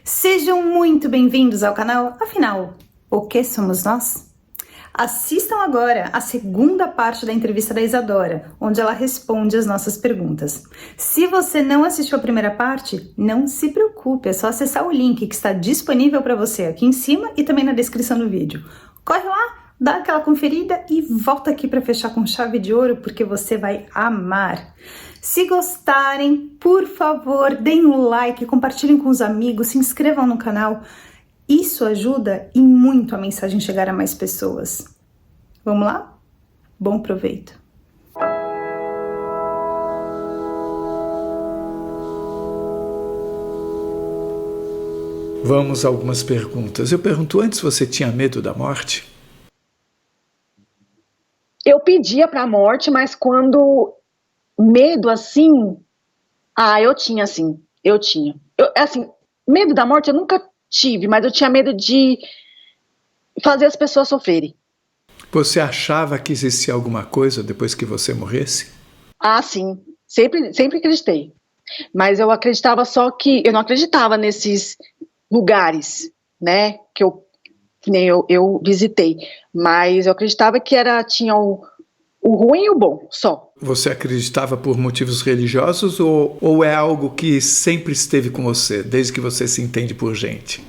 Sejam muito bem-vindos ao canal. Afinal, o que somos nós? Assistam agora a segunda parte da entrevista da Isadora, onde ela responde as nossas perguntas. Se você não assistiu a primeira parte, não se preocupe, é só acessar o link que está disponível para você aqui em cima e também na descrição do vídeo. Corre lá, dá aquela conferida e volta aqui para fechar com chave de ouro, porque você vai amar. Se gostarem, por favor, deem um like, compartilhem com os amigos, se inscrevam no canal. Isso ajuda e muito a mensagem chegar a mais pessoas. Vamos lá? Bom proveito! Vamos a algumas perguntas. Eu pergunto antes, você tinha medo da morte? Eu pedia pra morte, mas quando medo assim, eu tinha assim, assim, medo da morte eu nunca tive, mas eu tinha medo de fazer as pessoas sofrerem. Você achava que existia alguma coisa depois que você morresse? Sim, sempre acreditei. Mas eu acreditava só que eu não acreditava nesses lugares, né, que nem eu visitei, mas eu acreditava que tinha o ruim e o bom, só. Você acreditava por motivos religiosos ou é algo que sempre esteve com você, desde que você se entende por gente?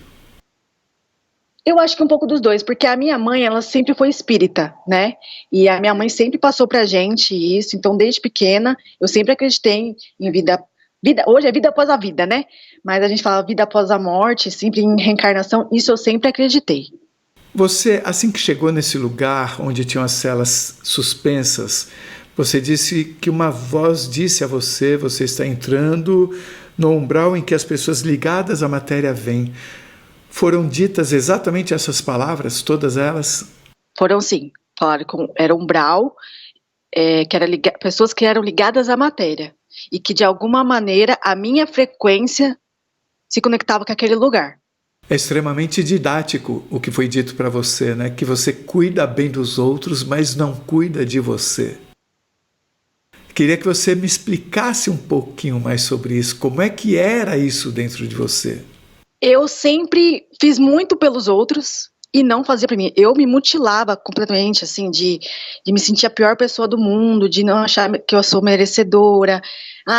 Eu acho que um pouco dos dois, porque a minha mãe, ela sempre foi espírita, né? E a minha mãe sempre passou pra gente isso, então desde pequena eu sempre acreditei em vida, hoje é vida após a vida, né? Mas a gente fala vida após a morte, sempre em reencarnação, isso eu sempre acreditei. Você, assim que chegou nesse lugar onde tinham as celas suspensas, você disse que uma voz disse a você, você está entrando no umbral em que as pessoas ligadas à matéria vêm. Foram ditas exatamente essas palavras, todas elas? Foram sim, falaram que era umbral, que era pessoas que eram ligadas à matéria, e que de alguma maneira a minha frequência se conectava com aquele lugar. É extremamente didático o que foi dito para você, né? Que você cuida bem dos outros, mas não cuida de você. Queria que você me explicasse um pouquinho mais sobre isso. Como é que era isso dentro de você? Eu sempre fiz muito pelos outros e não fazia para mim. Eu me mutilava completamente, assim, de me sentir a pior pessoa do mundo, de não achar que eu sou merecedora.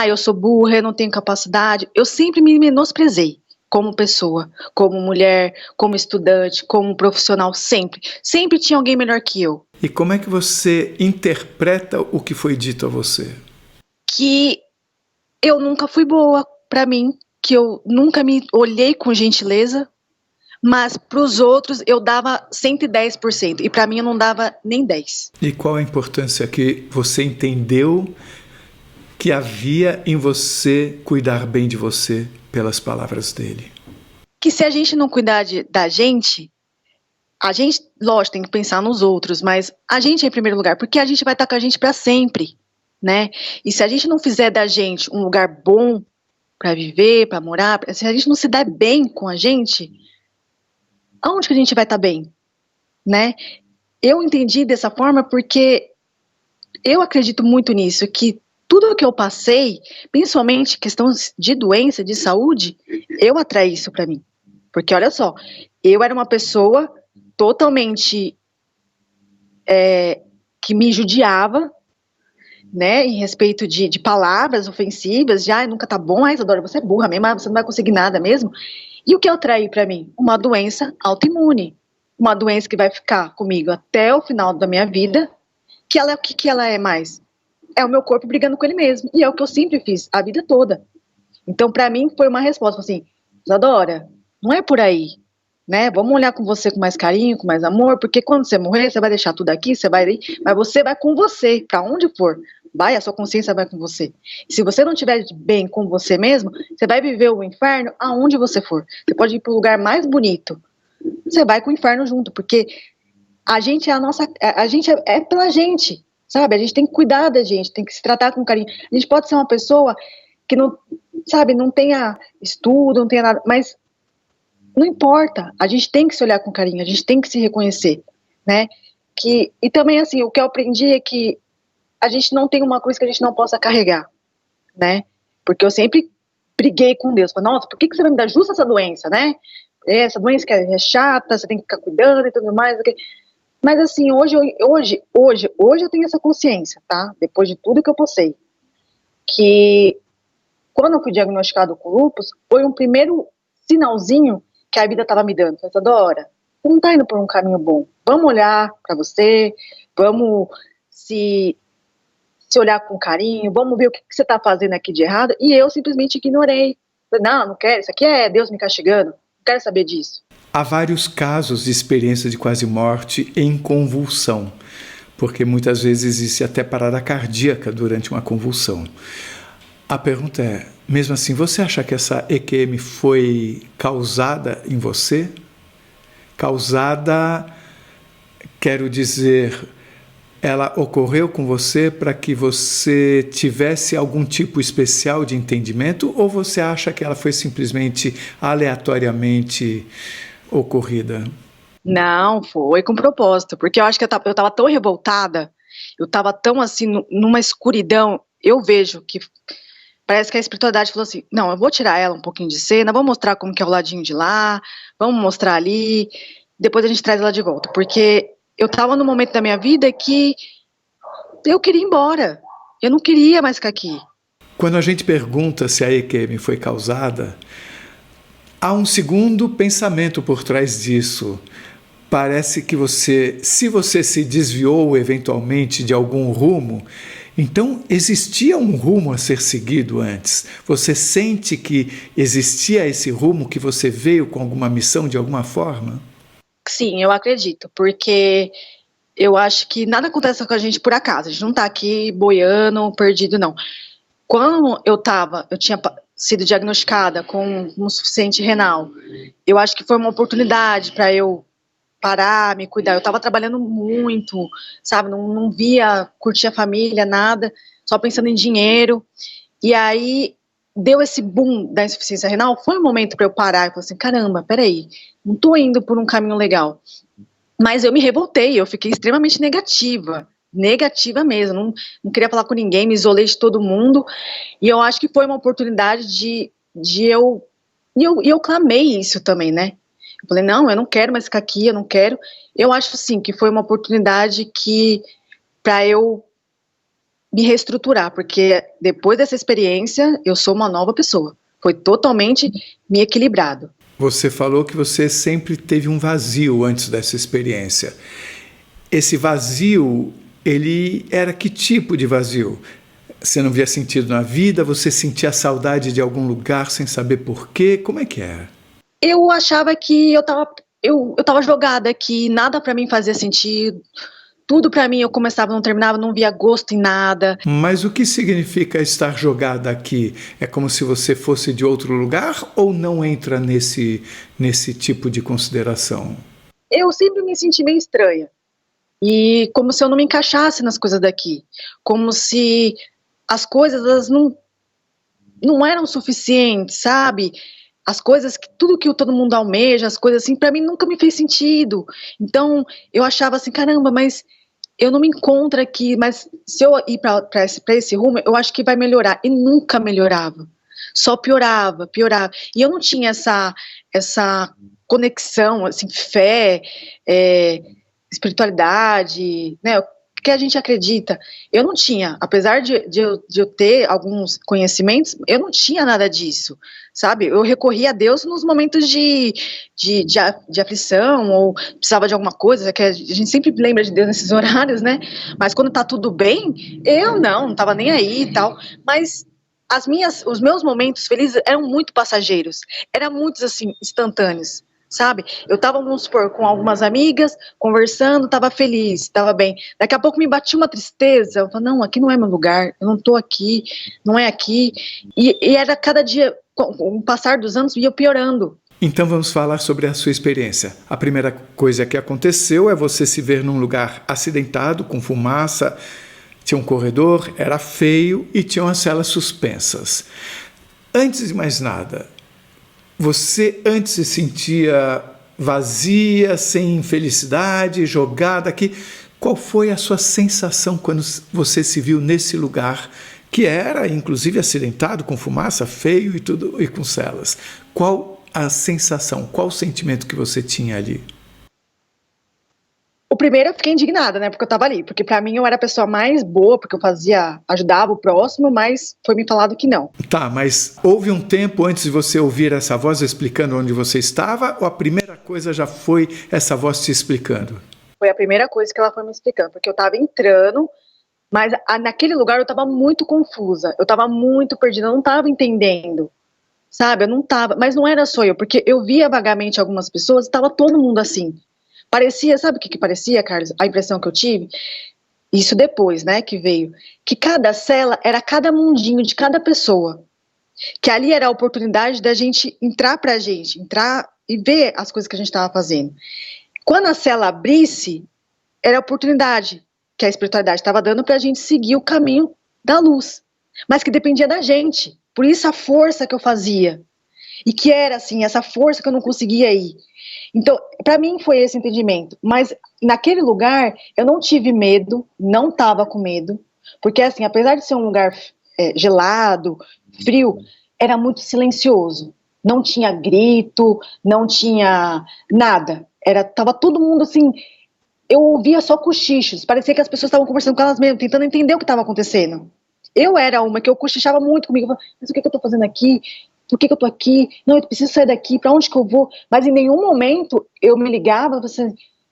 Eu sou burra, eu não tenho capacidade. Eu sempre me menosprezei como pessoa, como mulher, como estudante, como profissional, sempre. Sempre tinha alguém melhor que eu. E como é que você interpreta o que foi dito a você? Que eu nunca fui boa para mim, que eu nunca me olhei com gentileza, mas para os outros eu dava 110% e para mim eu não dava nem 10%. E qual a importância que você entendeu que havia em você cuidar bem de você pelas palavras dele? Que se a gente não cuidar da gente, a gente, lógico, tem que pensar nos outros, mas a gente é em primeiro lugar, porque a gente vai estar com a gente para sempre, né? E se a gente não fizer da gente um lugar bom para viver, para morar, se a gente não se der bem com a gente, aonde que a gente vai estar bem, né? Eu entendi dessa forma porque eu acredito muito nisso, que tudo que eu passei, principalmente questão de doença, de saúde, eu atraí isso para mim. Porque olha só, eu era uma pessoa totalmente que me judiava, né, em respeito de palavras ofensivas, nunca tá bom, Isadora, você é burra mesmo, você não vai conseguir nada mesmo. E o que eu atraí para mim? Uma doença autoimune, uma doença que vai ficar comigo até o final da minha vida, que ela, o que ela é mais? É o meu corpo brigando com ele mesmo, e é o que eu sempre fiz, a vida toda. Então, para mim, foi uma resposta, assim, Isadora, não é por aí, né, vamos olhar com você com mais carinho, com mais amor, porque quando você morrer, você vai deixar tudo aqui, mas você vai com você, para onde for, a sua consciência vai com você. E se você não estiver bem com você mesmo, você vai viver o inferno aonde você for. Você pode ir para o lugar mais bonito, você vai com o inferno junto, porque a gente é pela gente, sabe? A gente tem que cuidar da gente, tem que se tratar com carinho. A gente pode ser uma pessoa que não, sabe, não tenha estudo, não tenha nada, mas não importa, a gente tem que se olhar com carinho, a gente tem que se reconhecer, né? E também, assim, o que eu aprendi é que a gente não tem uma cruz que a gente não possa carregar, né? Porque eu sempre briguei com Deus. Falei, nossa, por que você vai me dar justo essa doença, né? Essa doença que é chata, você tem que ficar cuidando e tudo mais. Mas assim, hoje eu tenho essa consciência, tá? Depois de tudo que eu passei, que quando eu fui diagnosticado com lúpus, foi um primeiro sinalzinho que a vida estava me dando. Falei, Dora, você não está indo por um caminho bom. Vamos olhar para você, vamos se olhar com carinho, vamos ver o que você está fazendo aqui de errado. E eu simplesmente ignorei. Falei, não quero, isso aqui é Deus me castigando, não quero saber disso. Há vários casos de experiência de quase morte em convulsão, porque muitas vezes existe até parada cardíaca durante uma convulsão. A pergunta é, mesmo assim, você acha que essa EQM foi causada em você? Causada, quero dizer, ela ocorreu com você para que você tivesse algum tipo especial de entendimento, ou você acha que ela foi simplesmente aleatoriamente ocorrida? Não, foi com propósito, porque eu acho que eu tava tão revoltada, eu tava tão assim, numa escuridão. Eu vejo que parece que a espiritualidade falou assim, não, eu vou tirar ela um pouquinho de cena, vamos mostrar como que é o ladinho de lá, vamos mostrar ali, depois a gente traz ela de volta, porque eu tava num momento da minha vida que eu queria ir embora, eu não queria mais ficar aqui. Quando a gente pergunta se a EQM foi causada, há um segundo pensamento por trás disso. Parece que se você se desviou eventualmente de algum rumo, então existia um rumo a ser seguido antes. Você sente que existia esse rumo, que você veio com alguma missão de alguma forma? Sim, eu acredito, porque eu acho que nada acontece com a gente por acaso, a gente não tá aqui boiando, perdido, não. Quando eu tinha sido diagnosticada com um insuficiente renal, eu acho que foi uma oportunidade para eu parar, me cuidar. Eu estava trabalhando muito, sabe, não via, curtir a família, nada, só pensando em dinheiro. E aí deu esse boom da insuficiência renal, foi um momento para eu parar e falar assim, caramba, peraí, não estou indo por um caminho legal. Mas eu me revoltei, eu fiquei extremamente negativa mesmo, não queria falar com ninguém, me isolei de todo mundo, e eu acho que foi uma oportunidade de eu clamei isso também, né? Eu falei, não, eu não quero mais ficar aqui, eu não quero. Eu acho, sim, que foi uma oportunidade para eu me reestruturar, porque depois dessa experiência, eu sou uma nova pessoa. Foi totalmente me equilibrado. Você falou que você sempre teve um vazio antes dessa experiência. Esse vazio, ele era que tipo de vazio? Você não via sentido na vida? Você sentia saudade de algum lugar sem saber por quê? Como é que era? Eu achava que eu tava jogada, que nada pra mim fazia sentido. Tudo pra mim eu começava, não terminava, não via gosto em nada. Mas o que significa estar jogada aqui? É como se você fosse de outro lugar ou não entra nesse tipo de consideração? Eu sempre me senti meio estranha. E como se eu não me encaixasse nas coisas daqui. Como se as coisas elas não eram suficientes, sabe? As coisas, tudo que todo mundo almeja, as coisas assim, pra mim nunca me fez sentido. Então, eu achava assim, caramba, mas eu não me encontro aqui, mas se eu ir pra esse rumo, eu acho que vai melhorar. E nunca melhorava. Só piorava. E eu não tinha essa conexão, assim, fé, espiritualidade, né? Que a gente acredita. Eu não tinha, apesar de eu ter alguns conhecimentos, eu não tinha nada disso, sabe? Eu recorria a Deus nos momentos de aflição, ou precisava de alguma coisa, que a gente sempre lembra de Deus nesses horários, né? Mas quando tá tudo bem, eu não tava nem aí e tal. Mas os meus momentos felizes eram muito passageiros, eram muitos, assim, instantâneos. Sabe? Eu tava, vamos supor, com algumas amigas, conversando, tava feliz, tava bem. Daqui a pouco me batia uma tristeza. Eu falei, não, aqui não é meu lugar, eu não tô aqui, não é aqui. E era cada dia, com o passar dos anos, ia piorando. Então vamos falar sobre a sua experiência. A primeira coisa que aconteceu é você se ver num lugar acidentado, com fumaça, tinha um corredor, era feio e tinha umas celas suspensas. Antes de mais nada, você antes se sentia vazia, sem felicidade, jogada aqui. Qual foi a sua sensação quando você se viu nesse lugar que era inclusive acidentado, com fumaça, feio e tudo, e com celas. Qual a sensação, qual o sentimento que você tinha ali? O primeiro eu fiquei indignada, né, porque eu tava ali, porque pra mim eu era a pessoa mais boa, porque eu ajudava o próximo, mas foi me falado que não. Tá, mas houve um tempo antes de você ouvir essa voz explicando onde você estava, ou a primeira coisa já foi essa voz te explicando? Foi a primeira coisa que ela foi me explicando, porque eu tava entrando, mas naquele lugar eu tava muito confusa, eu tava muito perdida, eu não tava entendendo, sabe, eu não tava, mas não era só eu, porque eu via vagamente algumas pessoas e tava todo mundo assim. Parecia, sabe o que parecia, Carlos? A impressão que eu tive, isso depois, né, que veio, que cada cela era cada mundinho de cada pessoa, que ali era a oportunidade da gente entrar e ver as coisas que a gente estava fazendo. Quando a cela abrisse, era a oportunidade que a espiritualidade estava dando para a gente seguir o caminho da luz, mas que dependia da gente, por isso a força que eu fazia, e que era assim, essa força que eu não conseguia ir. Então, para mim foi esse entendimento, mas naquele lugar eu não tive medo, não estava com medo, porque assim, apesar de ser um lugar gelado, frio, era muito silencioso, não tinha grito, não tinha nada, tava todo mundo assim, eu ouvia só cochichos, parecia que as pessoas estavam conversando com elas mesmas, tentando entender o que estava acontecendo. Eu era uma que eu cochichava muito comigo, mas o que eu tô fazendo aqui? Por que eu tô aqui? Não, eu preciso sair daqui, pra onde que eu vou? Mas em nenhum momento eu me ligava,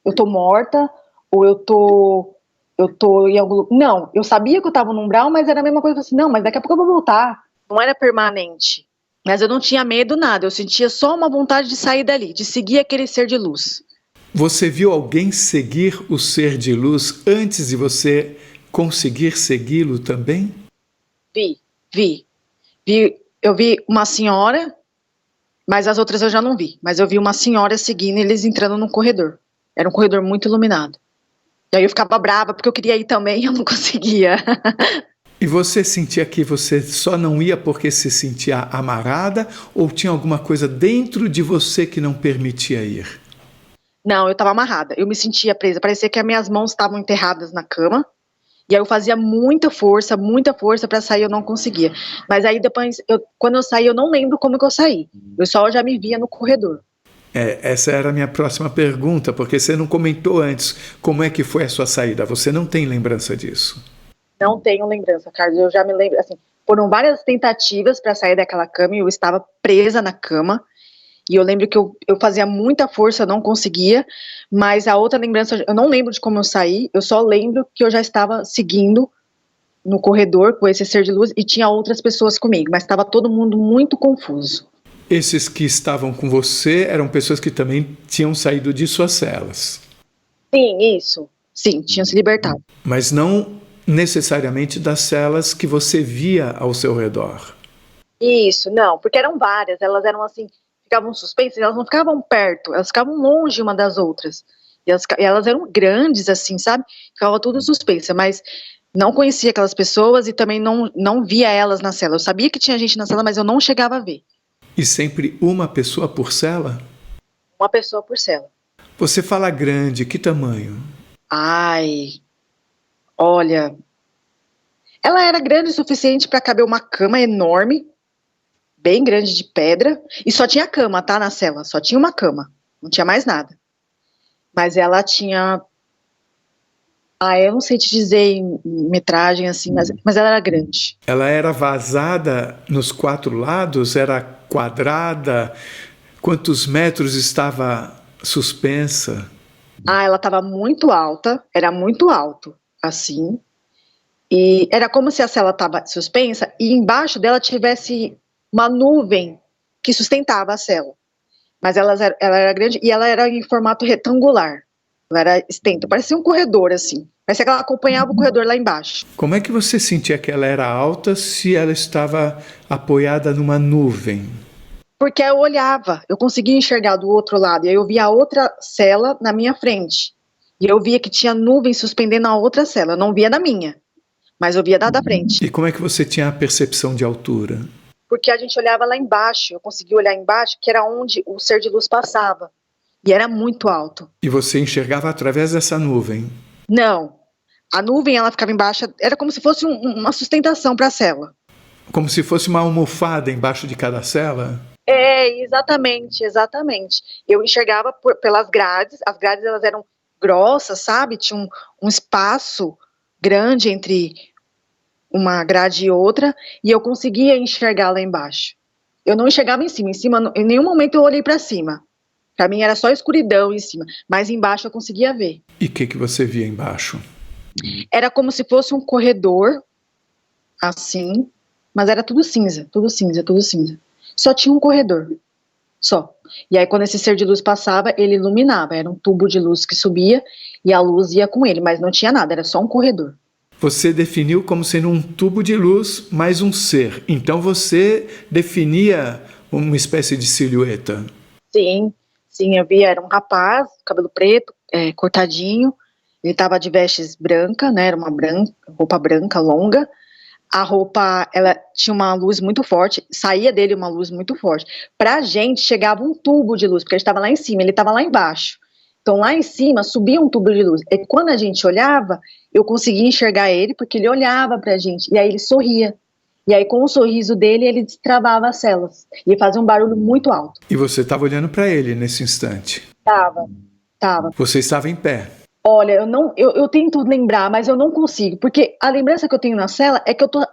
eu tô morta, ou eu tô em algum lugar. Não, eu sabia que eu tava no umbral, mas era a mesma coisa, assim, não, mas daqui a pouco eu vou voltar. Não era permanente. Mas eu não tinha medo, nada, eu sentia só uma vontade de sair dali, de seguir aquele ser de luz. Você viu alguém seguir o ser de luz antes de você conseguir segui-lo também? Vi. Eu vi uma senhora, mas as outras eu já não vi. Mas eu vi uma senhora seguindo eles entrando no corredor. Era um corredor muito iluminado. E aí eu ficava brava porque eu queria ir também e eu não conseguia. E você sentia que você só não ia porque se sentia amarrada ou tinha alguma coisa dentro de você que não permitia ir? Não, eu estava amarrada. Eu me sentia presa. Parecia que as minhas mãos estavam enterradas na cama. E aí eu fazia muita força para sair, eu não conseguia. Mas aí depois, quando eu saí, eu não lembro como que eu saí. Eu só já me via no corredor. Essa era a minha próxima pergunta, porque você não comentou antes como é que foi a sua saída. Você não tem lembrança disso? Não tenho lembrança, Carlos. Eu já me lembro, assim, foram várias tentativas para sair daquela cama e eu estava presa na cama. E eu lembro que eu fazia muita força, eu não conseguia, mas a outra lembrança, eu não lembro de como eu saí, eu só lembro que eu já estava seguindo no corredor com esse ser de luz e tinha outras pessoas comigo, mas estava todo mundo muito confuso. Esses que estavam com você eram pessoas que também tinham saído de suas celas? Sim, isso. Sim, tinham se libertado. Mas não necessariamente das celas que você via ao seu redor? Isso, não, porque eram várias, elas eram assim, ficavam suspensas, elas não ficavam perto, elas ficavam longe uma das outras. E elas eram grandes, assim, sabe? Ficava tudo suspensa, mas não conhecia aquelas pessoas e também não via elas na cela. Eu sabia que tinha gente na cela, mas eu não chegava a ver. E sempre uma pessoa por cela? Uma pessoa por cela. Você fala grande, que tamanho? Ai, olha, ela era grande o suficiente para caber uma cama enorme, bem grande de pedra, e só tinha cama, tá, na cela, só tinha uma cama, não tinha mais nada. Mas ela tinha, eu não sei te dizer em metragem assim, mas ela era grande. Ela era vazada nos 4 lados? Era quadrada? Quantos metros estava suspensa? Ela estava muito alta, era muito alto, assim, e era como se a cela estava suspensa e embaixo dela tivesse uma nuvem que sustentava a cela. Mas ela era grande e ela era em formato retangular. Ela era extensa, parecia um corredor, assim. Parecia que ela acompanhava o corredor lá embaixo. Como é que você sentia que ela era alta se ela estava apoiada numa nuvem? Porque eu olhava, eu conseguia enxergar do outro lado, e aí eu via a outra cela na minha frente. E eu via que tinha nuvem suspendendo a outra cela. Eu não via da minha, mas eu via da frente. E como é que você tinha a percepção de altura? Porque a gente olhava lá embaixo, eu conseguia olhar embaixo, que era onde o ser de luz passava. E era muito alto. E você enxergava através dessa nuvem? Não, A nuvem, ela ficava embaixo, era como se fosse uma sustentação para a cela. Como se fosse uma almofada embaixo de cada cela? Exatamente, exatamente. Eu enxergava pelas grades, as grades elas eram grossas, sabe? Tinha um espaço grande entre uma grade e outra, e eu conseguia enxergar lá embaixo. Eu não enxergava em cima, em nenhum momento eu olhei para cima. Para mim era só escuridão em cima, mas embaixo eu conseguia ver. E o que você via embaixo? Era como se fosse um corredor, assim, mas era tudo cinza, tudo cinza, tudo cinza. Só tinha um corredor, só. E aí quando esse ser de luz passava, ele iluminava, era um tubo de luz que subia e a luz ia com ele, mas não tinha nada, era só um corredor. Você definiu como sendo um tubo de luz mais um ser. Então você definia uma espécie de silhueta. Sim, sim, eu vi, era um rapaz, cabelo preto, cortadinho, ele estava de vestes branca, né, era uma roupa branca, longa. A roupa, ela tinha uma luz muito forte, saía dele uma luz muito forte. Pra gente, chegava um tubo de luz, porque ele estava lá em cima, ele estava lá embaixo. Então, lá em cima, subia um tubo de luz. E quando a gente olhava, eu conseguia enxergar ele, porque ele olhava pra gente, e aí ele sorria. E aí, com o sorriso dele, ele destravava as células. E fazia um barulho muito alto. E você estava olhando para ele nesse instante? Tava. Você estava em pé? Olha, eu tento lembrar, mas eu não consigo, porque a lembrança que eu tenho na cela é que eu tô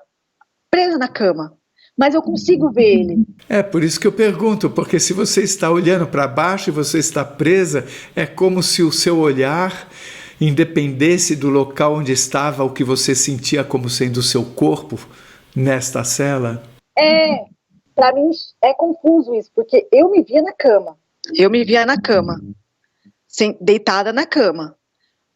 presa na cama, mas eu consigo ver ele. É por isso que eu pergunto, porque se você está olhando para baixo e você está presa, é como se o seu olhar independesse do local onde estava o que você sentia como sendo o seu corpo nesta cela. Pra mim é confuso isso, porque eu me via na cama. Eu me via na cama, deitada na cama.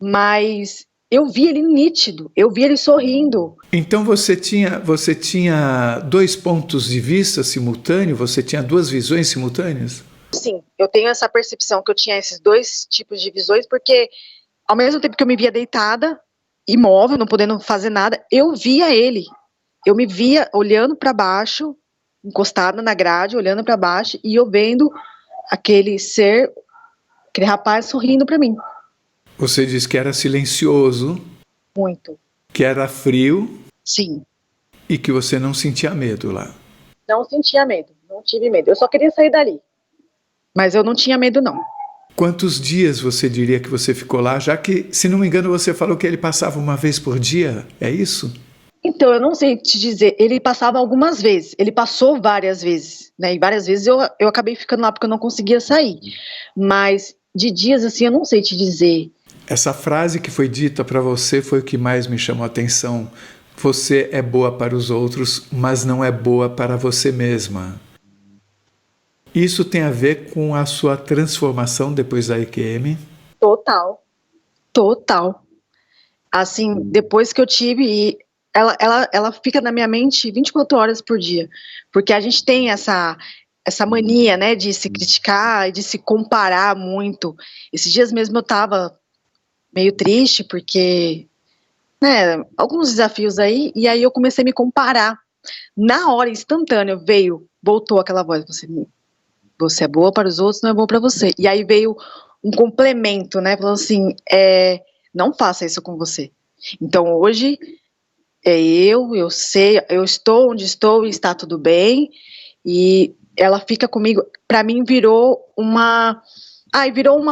Mas eu vi ele nítido, eu vi ele sorrindo. Então você tinha dois pontos de vista simultâneos? Você tinha duas visões simultâneas? Sim, eu tenho essa percepção que eu tinha esses dois tipos de visões, porque ao mesmo tempo que eu me via deitada, imóvel, não podendo fazer nada, eu via ele. Eu me via olhando para baixo, encostada na grade, olhando para baixo, e eu vendo aquele ser, aquele rapaz sorrindo para mim. Você disse que era silencioso. Muito. Que era frio. Sim. E que você não sentia medo lá. Não sentia medo, não tive medo. Eu só queria sair dali. Mas eu não tinha medo, não. Quantos dias você diria que você ficou lá? Já que, se não me engano, você falou que ele passava uma vez por dia. É isso? Então, eu não sei te dizer. Ele passava algumas vezes. Ele passou várias vezes, né? E várias vezes eu acabei ficando lá porque eu não conseguia sair. Mas de dias, assim, eu não sei te dizer. Essa frase que foi dita para você foi o que mais me chamou a atenção. Você é boa para os outros, mas não é boa para você mesma. Isso tem a ver com a sua transformação depois da EQM? Total. Assim, depois que eu tive, ela fica na minha mente 24 horas por dia. Porque a gente tem essa mania, né, de se criticar e de se comparar muito. Esses dias mesmo eu tava meio triste, porque, né, alguns desafios aí, e aí eu comecei a me comparar. Na hora, instantânea, voltou aquela voz, você é boa para os outros, não é boa para você. E aí veio um complemento, né, falando assim, não faça isso com você. Então hoje, eu sei, eu estou onde estou e está tudo bem, e ela fica comigo, para mim virou uma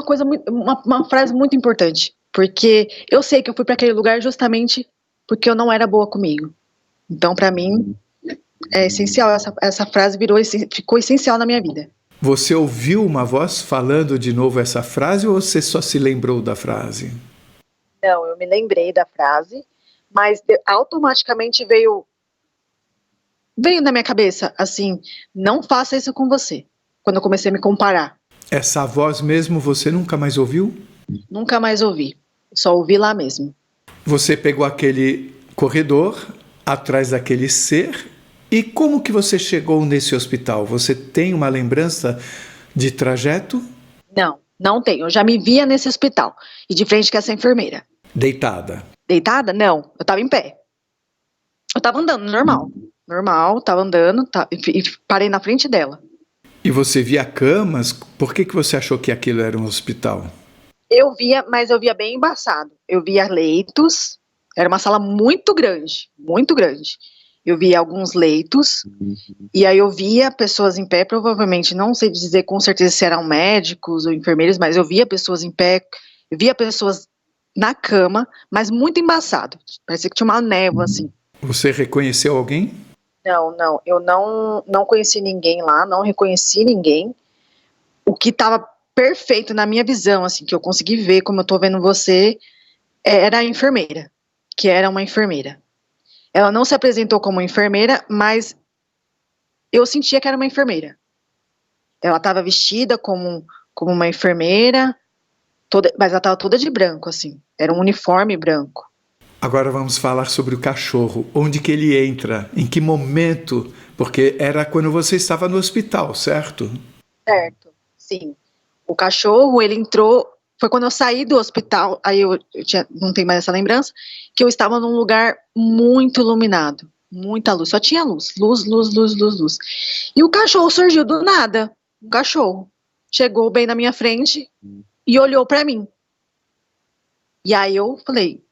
coisa, uma frase muito importante. Porque eu sei que eu fui para aquele lugar justamente porque eu não era boa comigo. Então, para mim, é essencial. Essa frase ficou essencial na minha vida. Você ouviu uma voz falando de novo essa frase ou você só se lembrou da frase? Não, eu me lembrei da frase, mas automaticamente veio na minha cabeça, assim, não faça isso com você. Quando eu comecei a me comparar. Essa voz mesmo você nunca mais ouviu? Nunca mais ouvi. Só ouvi lá mesmo. Você pegou aquele corredor atrás daquele ser e como que você chegou nesse hospital? Você tem uma lembrança de trajeto? Não tenho. Eu já me via nesse hospital e de frente com essa enfermeira. Deitada? Deitada? Não. Eu tava em pé. Eu tava andando, normal, tava andando e parei na frente dela. E você via camas? Por que você achou que aquilo era um hospital? Eu via, mas eu via bem embaçado. Eu via leitos, Era uma sala muito grande, muito grande. Eu via alguns leitos, e aí eu via pessoas em pé, provavelmente, não sei dizer com certeza se eram médicos ou enfermeiros, mas eu via pessoas em pé, eu via pessoas na cama, mas muito embaçado. Parecia que tinha uma névoa, assim. Você reconheceu alguém? Não, eu não conheci ninguém lá, não reconheci ninguém. O que estava perfeito na minha visão, assim, que eu consegui ver, como eu tô vendo você, era a enfermeira, que era uma enfermeira. Ela não se apresentou como enfermeira, mas eu sentia que era uma enfermeira. Ela estava vestida como uma enfermeira, mas ela estava toda de branco, assim. Era um uniforme branco. Agora vamos falar sobre o cachorro. Onde que ele entra? Em que momento? Porque era quando você estava no hospital, certo? Certo, sim. O cachorro, ele entrou, foi quando eu saí do hospital, aí eu não tenho mais essa lembrança, que eu estava num lugar muito iluminado, muita luz, só tinha luz, luz, luz, luz, luz, luz. E o cachorro surgiu do nada, um cachorro. Chegou bem na minha frente e olhou pra mim. E aí eu falei,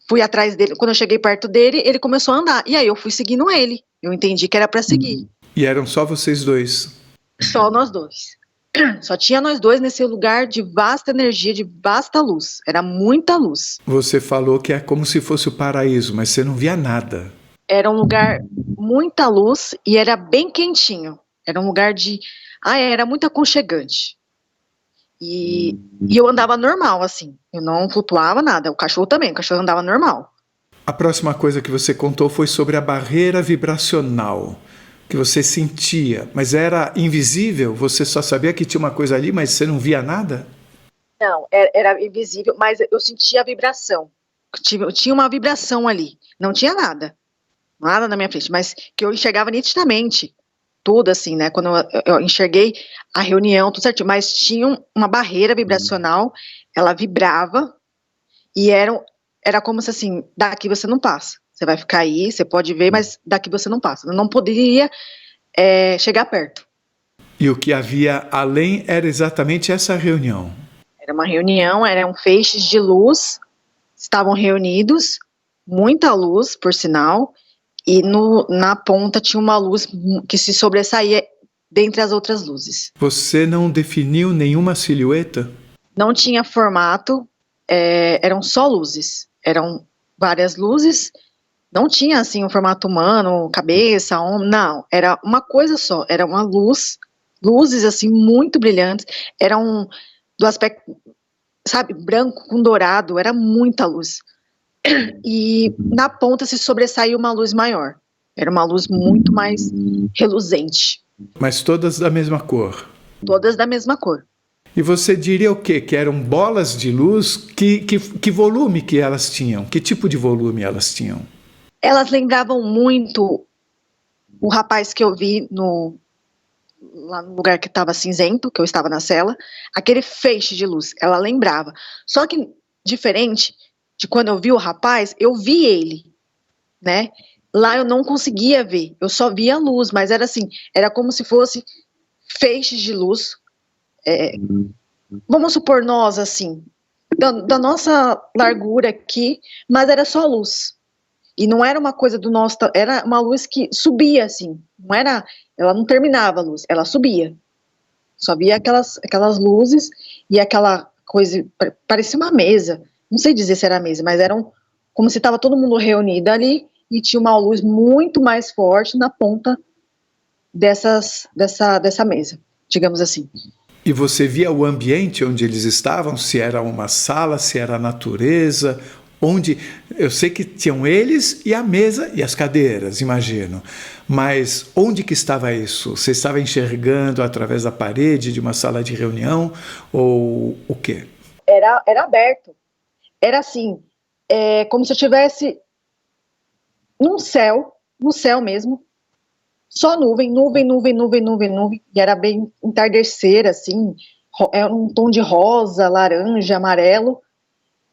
fui atrás dele, quando eu cheguei perto dele, ele começou a andar, e aí eu fui seguindo ele. Eu entendi que era pra seguir. E eram só vocês dois? Só nós dois. Só tinha nós dois nesse lugar de vasta energia, de vasta luz. Era muita luz. Você falou que é como se fosse o paraíso, mas você não via nada. Era um lugar, muita luz, e era bem quentinho. Era um lugar era muito aconchegante. E eu andava normal, assim. Eu não flutuava nada. O cachorro também, o cachorro andava normal. A próxima coisa que você contou foi sobre a barreira vibracional que você sentia, mas era invisível? Você só sabia que tinha uma coisa ali, mas você não via nada? Não, era invisível, mas eu sentia a vibração. Tinha uma vibração ali. Não tinha nada. Nada na minha frente, mas que eu enxergava nitidamente. Tudo assim, né? Quando eu enxerguei a reunião, tudo certinho. Mas tinha uma barreira vibracional, ela vibrava, e era como se assim, daqui você não passa. Você vai ficar aí, você pode ver, mas daqui você não passa. Eu não poderia chegar perto. E o que havia além era exatamente essa reunião? Era uma reunião, eram feixes de luz, estavam reunidos, muita luz, por sinal, e na ponta tinha uma luz que se sobressaía dentre as outras luzes. Você não definiu nenhuma silhueta? Não tinha formato, eram só luzes. Eram várias luzes. Não tinha, assim, um formato humano, cabeça, não. Era uma coisa só. Era uma luzes, assim, muito brilhantes. Eram do aspecto, sabe, branco com dourado. Era muita luz. E na ponta se sobressaía uma luz maior. Era uma luz muito mais reluzente. Mas todas da mesma cor? Todas da mesma cor. E você diria o quê? Que eram bolas de luz? Que volume que elas tinham? Que tipo de volume elas tinham? Elas lembravam muito o rapaz que eu vi lá no lugar que estava cinzento, que eu estava na cela, aquele feixe de luz, ela lembrava. Só que, diferente de quando eu vi o rapaz, eu vi ele, né? Lá eu não conseguia ver, eu só via a luz, mas era assim, era como se fosse feixes de luz, vamos supor nós, assim, da nossa largura aqui, mas era só luz. E não era uma coisa do nosso, era uma luz que subia, assim, não era, ela não terminava a luz, ela subia. Só via aquelas luzes e aquela coisa, parecia uma mesa, não sei dizer se era mesa, mas eram como se estava todo mundo reunido ali e tinha uma luz muito mais forte na ponta dessa mesa, digamos assim. E você via o ambiente onde eles estavam? Se era uma sala, se era a natureza? Onde, eu sei que tinham eles e a mesa e as cadeiras, imagino. Mas onde que estava isso? Você estava enxergando através da parede de uma sala de reunião ou o quê? Era aberto. Era assim, como se eu estivesse no céu mesmo, só nuvem, e era bem entardecer, assim, era um tom de rosa, laranja, amarelo.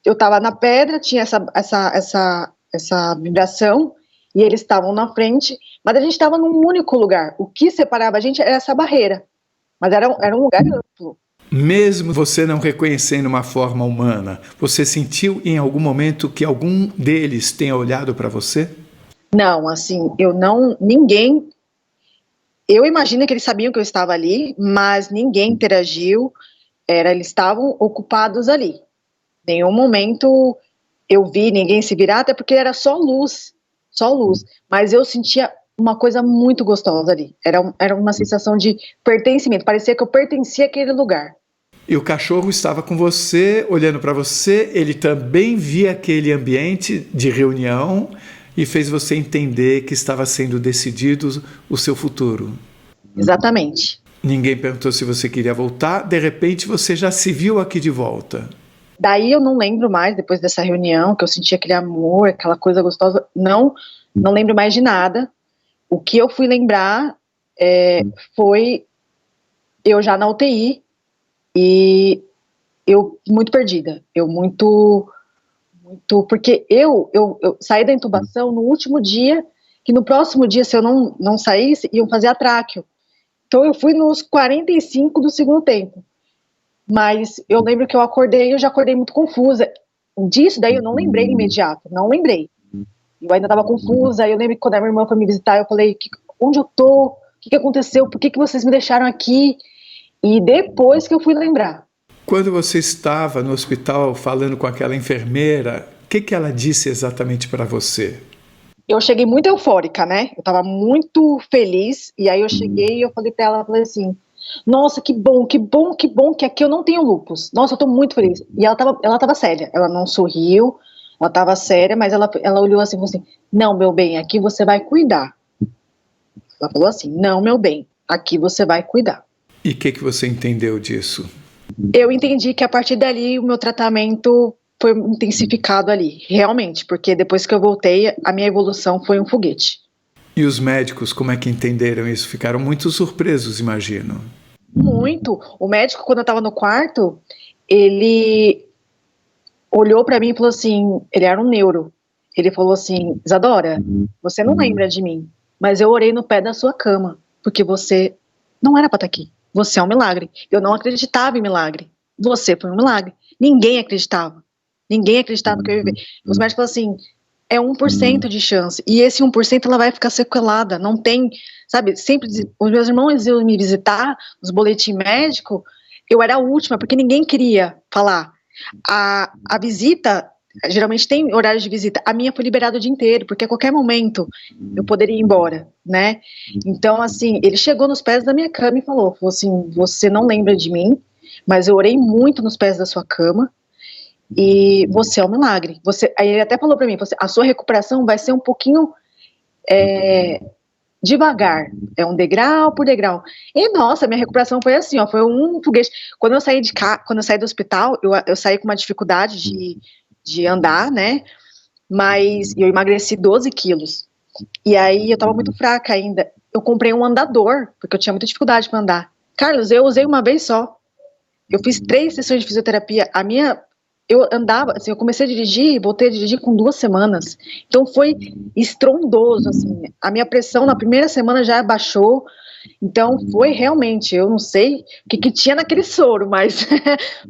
Eu estava na pedra, tinha essa vibração, e eles estavam na frente, mas a gente estava num único lugar. O que separava a gente era essa barreira, mas era um lugar amplo. Mesmo você não reconhecendo uma forma humana, você sentiu em algum momento que algum deles tenha olhado para você? Não, assim, eu imagino que eles sabiam que eu estava ali, mas ninguém interagiu, eles estavam ocupados ali. Em nenhum momento eu vi ninguém se virar, até porque era só luz, mas eu sentia uma coisa muito gostosa ali, era uma sensação de pertencimento, parecia que eu pertencia àquele lugar. E o cachorro estava com você, olhando para você, ele também via aquele ambiente de reunião e fez você entender que estava sendo decidido o seu futuro. Exatamente. Ninguém perguntou se você queria voltar, de repente você já se viu aqui de volta. Daí eu não lembro mais, depois dessa reunião, que eu senti aquele amor, aquela coisa gostosa, não lembro mais de nada. O que eu fui lembrar foi eu já na UTI e eu muito perdida, porque eu saí da intubação no último dia, que no próximo dia, se eu não saísse, iam fazer a tráqueo. Então eu fui nos 45 do segundo tempo. Mas eu lembro que eu já acordei muito confusa. Disso daí eu não lembrei imediato, não lembrei. Eu ainda estava confusa, eu lembro que quando a minha irmã foi me visitar, eu falei, onde eu tô? O que aconteceu? Por que vocês me deixaram aqui? E depois que eu fui lembrar. Quando você estava no hospital falando com aquela enfermeira, o que ela disse exatamente para você? Eu cheguei muito eufórica, né? Eu estava muito feliz, e aí eu cheguei e eu falei para ela, falei assim, nossa, que bom que aqui eu não tenho lúpus. Nossa, eu tô muito feliz. E ela tava séria, ela não sorriu, ela tava séria, mas ela olhou assim, falou assim, não, meu bem, aqui você vai cuidar. Ela falou assim, não, meu bem, aqui você vai cuidar. E o que você entendeu disso? Eu entendi que a partir dali o meu tratamento foi intensificado ali, realmente, porque depois que eu voltei, a minha evolução foi um foguete. E os médicos, como é que entenderam isso? Ficaram muito surpresos, imagino. Muito. O médico, quando eu estava no quarto, ele olhou para mim e falou assim, ele era um neuro, ele falou assim, Isadora, você não lembra de mim, mas eu orei no pé da sua cama, porque você não era para estar aqui, você é um milagre. Eu não acreditava em milagre, você foi um milagre. Ninguém acreditava que eu ia viver. Os médicos falaram assim, é 1% de chance, e esse 1% ela vai ficar sequelada, não tem, sabe, sempre, os meus irmãos iam me visitar, nos boletins médicos, eu era a última, porque ninguém queria falar. A visita, geralmente tem horário de visita, a minha foi liberada o dia inteiro, porque a qualquer momento eu poderia ir embora, né? Então, assim, ele chegou nos pés da minha cama e falou assim, você não lembra de mim, mas eu orei muito nos pés da sua cama, e você é um milagre. Aí ele até falou para mim, a sua recuperação vai ser um pouquinho devagar, é um degrau por degrau. E nossa, minha recuperação foi assim, ó, foi um foguete. Quando eu saí do hospital, eu saí com uma dificuldade de andar, né? Mas eu emagreci 12 quilos. E aí eu tava muito fraca ainda. Eu comprei um andador, porque eu tinha muita dificuldade para andar. Carlos, eu usei uma vez só. Eu fiz 3 sessões de fisioterapia. Eu andava, assim, eu comecei a dirigir, voltei a dirigir com 2 semanas. Então foi estrondoso, assim. A minha pressão na primeira semana já baixou. Então foi realmente, eu não sei o que tinha naquele soro, mas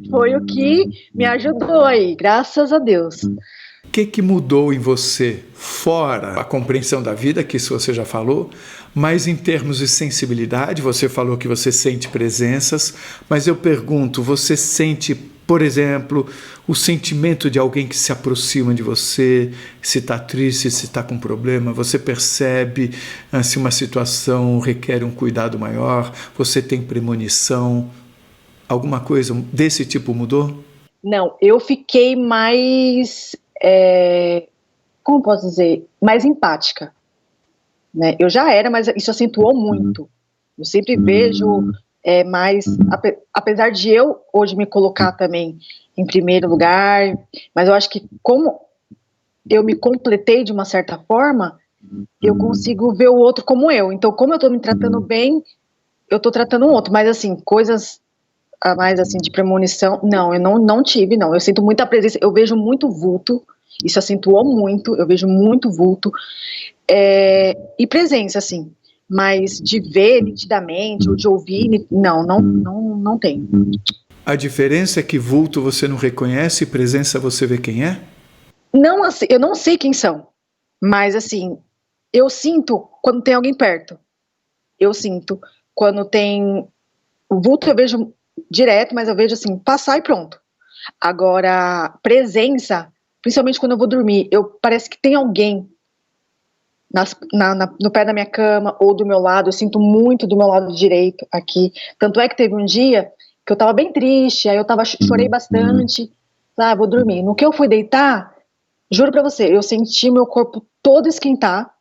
foi o que me ajudou aí, graças a Deus. O que mudou em você, fora a compreensão da vida, que isso você já falou, mas em termos de sensibilidade, você falou que você sente presenças, mas eu pergunto, você sente, por exemplo, o sentimento de alguém que se aproxima de você, se está triste, se está com problema, você percebe se uma situação requer um cuidado maior, você tem premonição, alguma coisa desse tipo mudou? Não, eu fiquei mais, como posso dizer, mais empática, né? Eu já era, mas isso acentuou muito. Eu sempre vejo mais, apesar de eu hoje me colocar também em primeiro lugar, mas eu acho que como eu me completei de uma certa forma, eu consigo ver o outro como eu. Então, como eu estou me tratando bem, eu estou tratando o outro, mas assim, coisas a mais assim de premonição, não, eu não tive, não. Eu sinto muita presença, eu vejo muito vulto, isso acentuou muito, eu vejo muito vulto, e presença, assim, mas de ver nitidamente, ou de ouvir, não tem. A diferença é que vulto você não reconhece e presença você vê quem é? Não, assim, eu não sei quem são, mas assim, eu sinto quando tem alguém perto. Eu sinto quando tem o vulto, eu vejo direto, mas eu vejo assim, passar e pronto. Agora, presença, principalmente quando eu vou dormir, parece que tem alguém no pé da minha cama ou do meu lado. Eu sinto muito do meu lado direito aqui. Tanto é que teve um dia que eu tava bem triste, aí chorei bastante. Vou dormir. No que eu fui deitar, juro pra você, eu senti meu corpo todo esquentar,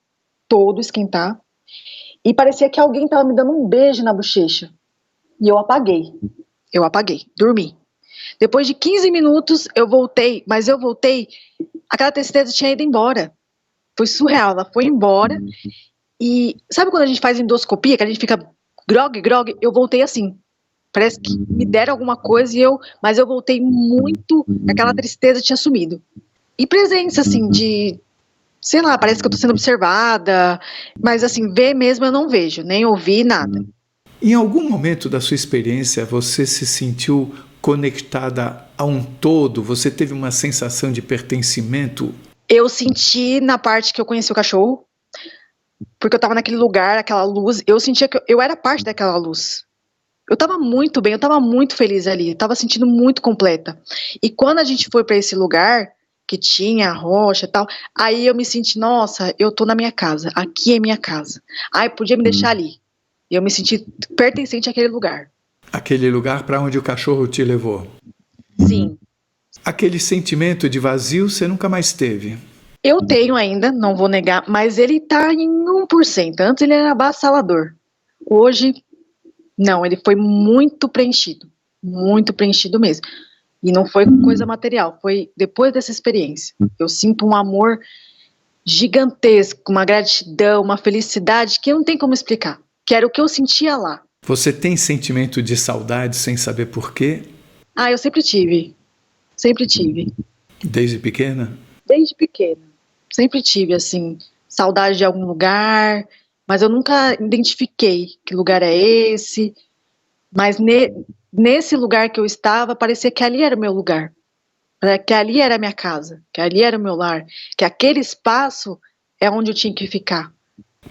e parecia que alguém tava me dando um beijo na bochecha. E eu apaguei, dormi. Depois de 15 minutos eu voltei, mas aquela tristeza tinha ido embora. Foi surreal, ela foi embora. E sabe quando a gente faz endoscopia, que a gente fica grog, eu voltei assim. Parece que me deram alguma coisa mas eu voltei muito, aquela tristeza tinha sumido. E presença, assim, sei lá, parece que eu tô sendo observada, mas assim, ver mesmo eu não vejo, nem ouvir nada. Em algum momento da sua experiência, você se sentiu conectada a um todo? Você teve uma sensação de pertencimento? Eu senti na parte que eu conheci o cachorro, porque eu tava naquele lugar, aquela luz, eu sentia que eu era parte daquela luz. Eu tava muito bem, eu tava muito feliz ali, eu tava sentindo muito completa. E quando a gente foi pra esse lugar, que tinha a rocha e tal, aí eu me senti, nossa, eu tô na minha casa, aqui é minha casa. Ai, podia me deixar ali. E eu me senti pertencente àquele lugar. Aquele lugar para onde o cachorro te levou? Sim. Aquele sentimento de vazio você nunca mais teve? Eu tenho ainda, não vou negar, mas ele tá em 1%. Antes ele era avassalador. Hoje, não, ele foi muito preenchido mesmo. E não foi coisa material, foi depois dessa experiência. Eu sinto um amor gigantesco, uma gratidão, uma felicidade que não tem como explicar. Que era o que eu sentia lá. Você tem sentimento de saudade sem saber por quê? Ah, eu sempre tive. Sempre tive. Desde pequena? Desde pequena. Sempre tive, assim, saudade de algum lugar, mas eu nunca identifiquei que lugar é esse. Mas nesse lugar que eu estava, parecia que ali era o meu lugar. Que ali era a minha casa, que ali era o meu lar, que aquele espaço é onde eu tinha que ficar.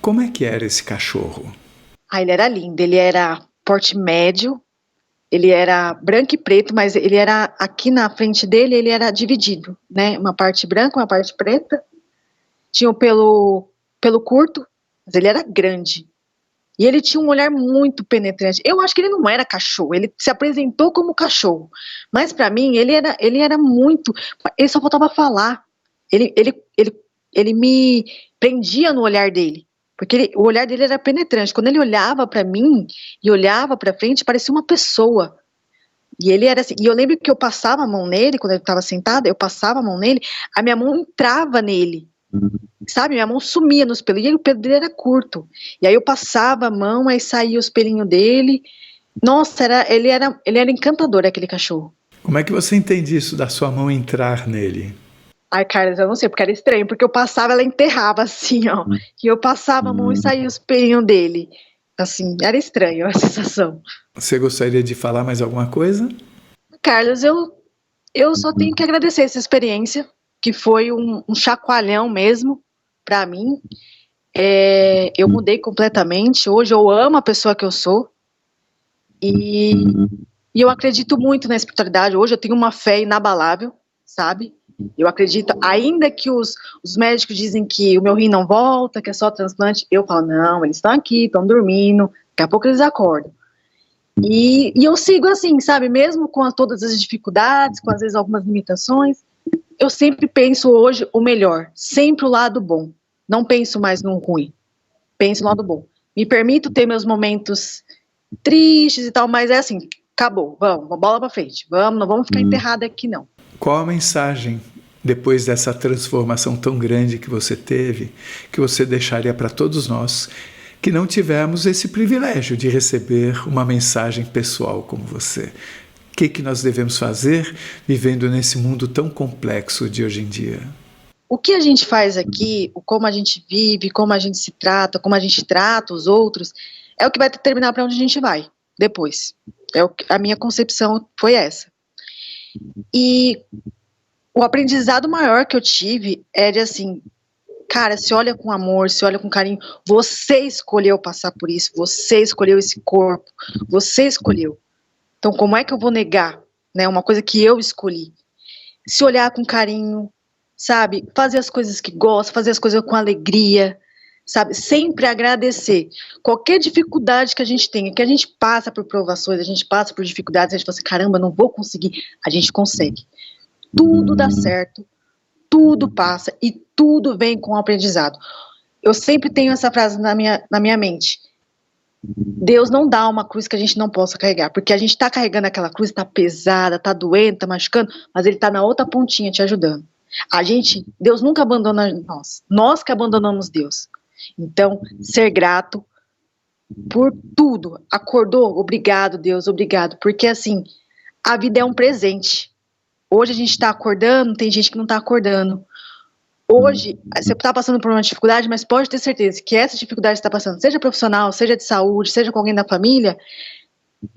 Como é que era esse cachorro? Ah, ele era lindo, ele era porte médio, ele era branco e preto, mas ele era, aqui na frente dele, ele era dividido, né? Uma parte branca, uma parte preta. Tinha o pelo curto, mas ele era grande. E ele tinha um olhar muito penetrante. Eu acho que ele não era cachorro, ele se apresentou como cachorro. Mas pra mim, ele era muito... Ele só faltava falar. Ele me prendia no olhar dele. Porque o olhar dele era penetrante. Quando ele olhava pra mim e olhava pra frente, parecia uma pessoa. E ele era assim. E eu lembro que eu passava a mão nele, quando ele estava sentado, eu passava a mão nele, a minha mão entrava nele. Sabe, minha mão sumia nos pelos, e aí o pelo dele era curto. E aí eu passava a mão, aí saía os pelinhos dele. Nossa, ele era encantador, aquele cachorro. Como é que você entende isso da sua mão entrar nele? Ai, Carlos, eu não sei, porque era estranho, porque eu passava, ela enterrava assim, ó. E eu passava a mão e saía os pelinhos dele. Assim, era estranho a sensação. Você gostaria de falar mais alguma coisa? Carlos, eu só tenho que agradecer essa experiência, que foi um chacoalhão mesmo pra mim. Eu mudei completamente. Hoje eu amo a pessoa que eu sou. E eu acredito muito na espiritualidade. Hoje eu tenho uma fé inabalável, sabe? Eu acredito, ainda que os médicos dizem que o meu rim não volta, que é só transplante, eu falo, não, eles estão aqui, estão dormindo, daqui a pouco eles acordam. E eu sigo assim, sabe? Mesmo com todas as dificuldades, com às vezes algumas limitações, eu sempre penso hoje o melhor, sempre o lado bom. Não penso mais no ruim, penso no lado bom. Me permito ter meus momentos tristes e tal, mas é assim, acabou, vamos, bola pra frente, vamos, não vamos ficar enterrado aqui não. Qual a mensagem, depois dessa transformação tão grande que você teve, que você deixaria para todos nós que não tivemos esse privilégio de receber uma mensagem pessoal como você? O que nós devemos fazer vivendo nesse mundo tão complexo de hoje em dia? O que a gente faz aqui, como a gente vive, como a gente se trata, como a gente trata os outros, é o que vai determinar para onde a gente vai. depois. A minha concepção foi essa. E o aprendizado maior que eu tive é de assim, cara, se olha com amor, se olha com carinho, você escolheu passar por isso, você escolheu esse corpo, você escolheu. Então, como é que eu vou negar, né, uma coisa que eu escolhi? Se olhar com carinho, sabe? Fazer as coisas que gosta, fazer as coisas com alegria, sabe? Sempre agradecer. Qualquer dificuldade que a gente tenha, que a gente passa por provações, a gente passa por dificuldades, a gente fala assim, caramba, não vou conseguir. A gente consegue. Tudo dá certo, tudo passa e tudo vem com o aprendizado. Eu sempre tenho essa frase na minha mente. Deus não dá uma cruz que a gente não possa carregar, porque a gente está carregando aquela cruz, está pesada, está doendo, está machucando, mas Ele está na outra pontinha te ajudando. Deus nunca abandona nós que abandonamos Deus. Então, ser grato por tudo. Acordou? Obrigado, Deus, obrigado, porque assim, a vida é um presente. Hoje a gente está acordando, tem gente que não está acordando. Hoje, você está passando por uma dificuldade, mas pode ter certeza que essa dificuldade que você está passando, seja profissional, seja de saúde, seja com alguém da família,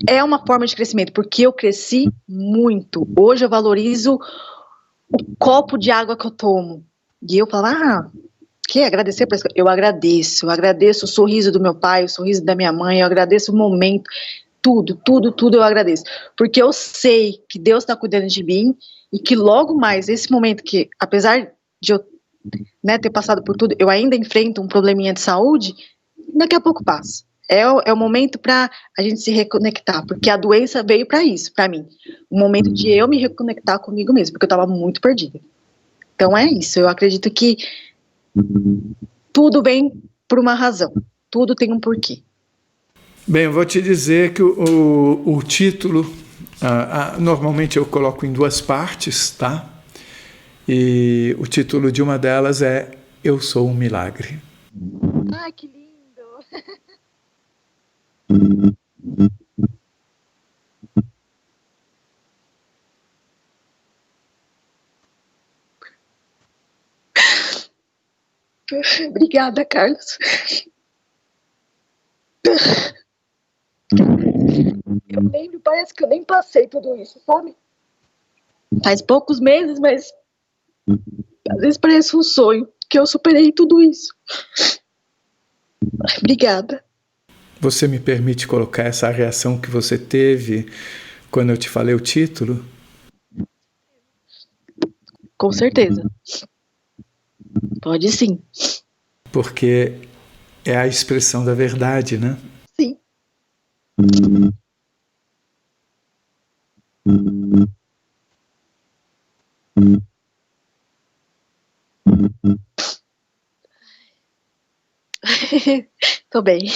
é uma forma de crescimento, porque eu cresci muito. Hoje eu valorizo o copo de água que eu tomo. E eu falo, que agradecer por isso? Eu agradeço o sorriso do meu pai, o sorriso da minha mãe, eu agradeço o momento, tudo eu agradeço. Porque eu sei que Deus está cuidando de mim e que logo mais, esse momento que, apesar de eu ter passado por tudo, eu ainda enfrento um probleminha de saúde, daqui a pouco passa. É o momento para a gente se reconectar, porque a doença veio para isso, para mim. O momento de eu me reconectar comigo mesmo, porque eu estava muito perdida. Então é isso, eu acredito que tudo vem por uma razão, tudo tem um porquê. Bem, eu vou te dizer que o título, normalmente eu coloco em 2 partes, tá? E o título de uma delas é Eu Sou um Milagre. Ai, que lindo! Obrigada, Carlos. Eu lembro, parece que eu nem passei tudo isso, sabe? Faz poucos meses, mas às vezes parece um sonho que eu superei tudo isso. Obrigada. Você me permite colocar essa reação que você teve quando eu te falei o título? Com certeza. Pode sim. Porque é a expressão da verdade, né? Sim. Tô bem.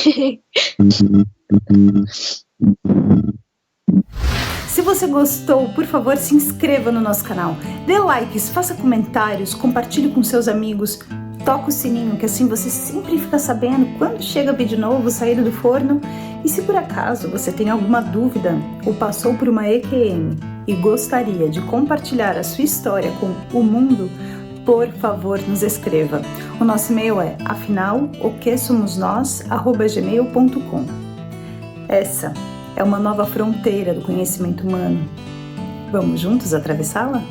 Se você gostou, por favor, se inscreva no nosso canal. Dê likes, faça comentários, compartilhe com seus amigos. Toca o sininho, que assim você sempre fica sabendo quando chega vídeo novo saído do forno. E se por acaso você tem alguma dúvida ou passou por uma EQM e gostaria de compartilhar a sua história com o mundo, por favor, nos escreva. O nosso e-mail é afinal.oquesomosnós@gmail.com. Essa é uma nova fronteira do conhecimento humano. Vamos juntos atravessá-la?